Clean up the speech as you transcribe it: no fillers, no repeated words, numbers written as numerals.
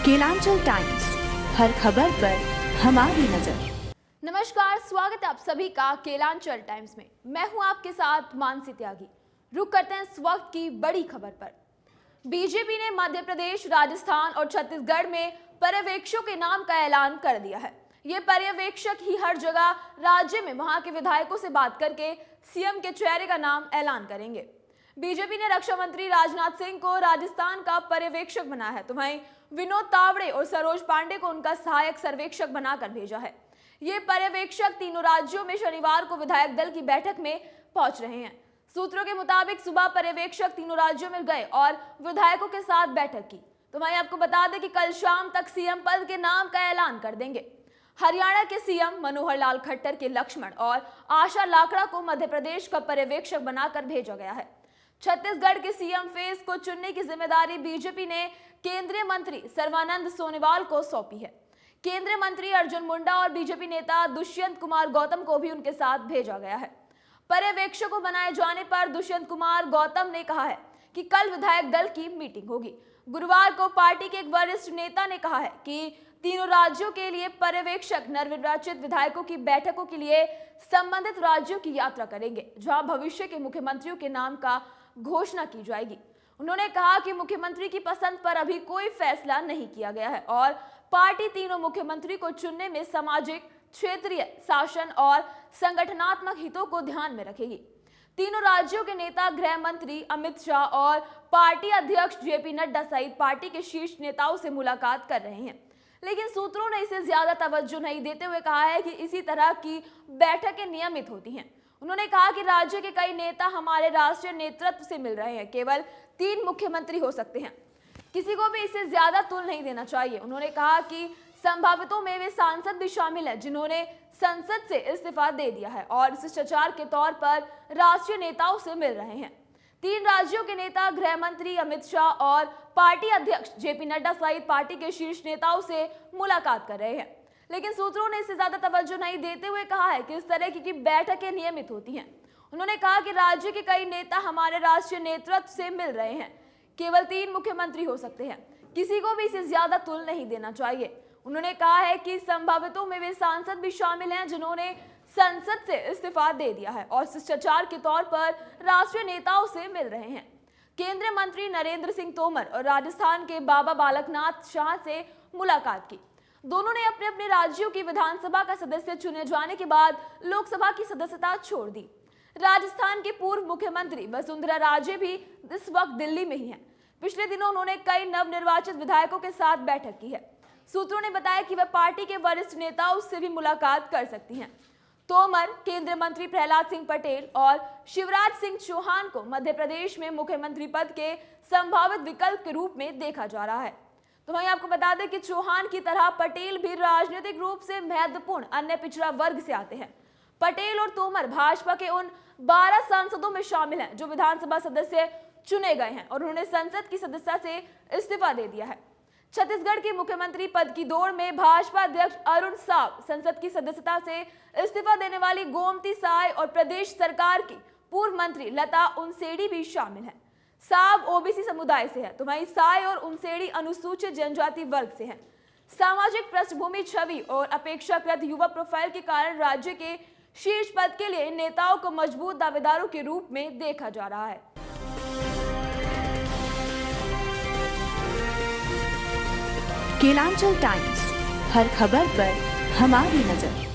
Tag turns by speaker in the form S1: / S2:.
S1: Kelanchal times, हर खबर पर हमारी नजर।
S2: नमस्कार, स्वागत है आप सभी का केलांचल टाइम्स में। मैं हूं आपके साथ मानसी त्यागी। रुक करते हैं इस वक्त की बड़ी खबर पर। बीजेपी ने मध्य प्रदेश, राजस्थान और छत्तीसगढ़ में पर्यवेक्षकों के नाम का ऐलान कर दिया है। ये पर्यवेक्षक ही हर जगह राज्य में वहां के विधायकों से बात करके सीएम के चेहरे का नाम ऐलान करेंगे। बीजेपी ने रक्षा मंत्री राजनाथ सिंह को राजस्थान का पर्यवेक्षक बनाया है, तो वहीं विनोद तावड़े और सरोज पांडे को उनका सहायक सर्वेक्षक बनाकर भेजा है। ये पर्यवेक्षक तीनों राज्यों में शनिवार को विधायक दल की बैठक में पहुंच रहे हैं। सूत्रों के मुताबिक सुबह पर्यवेक्षक तीनों राज्यों में गए और विधायकों के साथ बैठक की। तो मैं आपको बता दें कि कल शाम तक सीएम पद के नाम का ऐलान कर देंगे। हरियाणा के सीएम मनोहर लाल खट्टर के लक्ष्मण और आशा लाकड़ा को मध्य प्रदेश का पर्यवेक्षक बनाकर भेजा गया है। छत्तीसगढ़ के सीएम फेस को चुनने की जिम्मेदारी बीजेपी ने केंद्रीय मंत्री सर्बानंद सोनोवाल को सौंपी है। केंद्रीय मंत्री अर्जुन मुंडा और बीजेपी नेता दुष्यंत कुमार गौतम को भी उनके साथ भेजा गया है। पर्यवेक्षकों बनाए जाने पर दुष्यंत कुमार गौतम ने कहा है कि कल विधायक दल की मीटिंग होगी। गुरुवार को पार्टी के एक वरिष्ठ नेता ने कहा है कि तीनों राज्यों के लिए पर्यवेक्षक नवनिर्वाचित विधायकों की बैठकों के लिए संबंधित राज्यों की यात्रा करेंगे, जहां भविष्य के मुख्यमंत्रियों के नाम का घोषणा की जाएगी। उन्होंने कहा कि मुख्यमंत्री की पसंद पर अभी कोई फैसला नहीं किया गया है और पार्टी तीनों मुख्यमंत्री को चुनने में सामाजिक, क्षेत्रीय, शासन और संगठनात्मक हितों को ध्यान में रखेगी। तीनों राज्यों के नेता गृह मंत्री अमित शाह और पार्टी अध्यक्ष जेपी नड्डा सहित पार्टी के शीर्ष नेताओं से मुलाकात कर रहे हैं, लेकिन सूत्रों ने इसे ज्यादा तवज्जो नहीं देते हुए कहा है कि इसी तरह की बैठकें नियमित होती हैं। उन्होंने कहा कि राज्य के कई नेता हमारे राष्ट्रीय नेतृत्व से मिल रहे हैं, केवल 3 मुख्यमंत्री हो सकते हैं, किसी को भी इसे ज्यादा तुल नहीं देना चाहिए। उन्होंने कहा कि संभावितों में वे सांसद भी शामिल हैं जिन्होंने संसद से इस्तीफा दे दिया है और शिष्टाचार के तौर पर राष्ट्रीय नेताओं से मिल रहे हैं। 3 राज्यों के नेता गृह मंत्री अमित शाह और पार्टी अध्यक्ष जेपी नड्डा सहित पार्टी के शीर्ष नेताओं से मुलाकात कर रहे हैं, लेकिन सूत्रों ने इसे ज्यादा तवज्जो नहीं देते हुए कहा है कि इस तरह की बैठकें नियमित होती हैं। उन्होंने कहा कि राज्य के कई नेता हमारे राष्ट्रीय नेतृत्व से मिल रहे हैं, केवल 3 मुख्यमंत्री हो सकते हैं, किसी को भी इसे ज्यादा तुल नहीं देना चाहिए। उन्होंने कहा है कि संभावितों में वे सांसद भी शामिल हैं जिन्होंने संसद से इस्तीफा दे दिया है और शिष्टाचार के तौर पर राष्ट्रीय नेताओं से मिल रहे हैं। केंद्रीय मंत्री नरेंद्र सिंह तोमर और राजस्थान के बाबा बालकनाथ शाह से मुलाकात की। दोनों ने अपने अपने राज्यों की विधानसभा का सदस्य चुने जाने के बाद लोकसभा की सदस्यता छोड़ दी। राजस्थान के पूर्व मुख्यमंत्री वसुंधरा राजे भी इस वक्त दिल्ली में ही हैं। पिछले दिनों उन्होंने कई नवनिर्वाचित विधायकों के साथ बैठक की है। सूत्रों ने बताया कि वह पार्टी के वरिष्ठ नेताओं से भी मुलाकात कर सकती हैं। तोमर, केंद्रीय मंत्री प्रहलाद सिंह पटेल और शिवराज सिंह चौहान को मध्य प्रदेश में मुख्यमंत्री पद के संभावित विकल्प के रूप में देखा जा रहा है। तो वहीं आपको बता दें कि चौहान की तरह पटेल भी राजनीतिक रूप से महत्वपूर्ण अन्य पिछड़ा वर्ग से आते हैं। पटेल और तोमर भाजपा के उन 12 सांसदों में शामिल हैं जो विधानसभा सदस्य चुने गए हैं और उन्होंने संसद की सदस्यता से इस्तीफा दे दिया है। छत्तीसगढ़ के मुख्यमंत्री पद की दौड़ में भाजपा अध्यक्ष अरुण साव, संसद की सदस्यता से इस्तीफा देने वाली गोमती साय और प्रदेश सरकार की पूर्व मंत्री लता उनसेडी भी शामिल हैं। साव ओबीसी समुदाय से है, तो वहीं साय और उनसेडी अनुसूचित जनजाति वर्ग से हैं। सामाजिक पृष्ठभूमि, छवि और अपेक्षाकृत युवा प्रोफाइल के कारण राज्य के शीर्ष पद के लिए इन नेताओं को मजबूत दावेदारों के रूप में देखा जा रहा है।
S1: केलांचल टाइम्स, हर खबर पर हमारी नजर।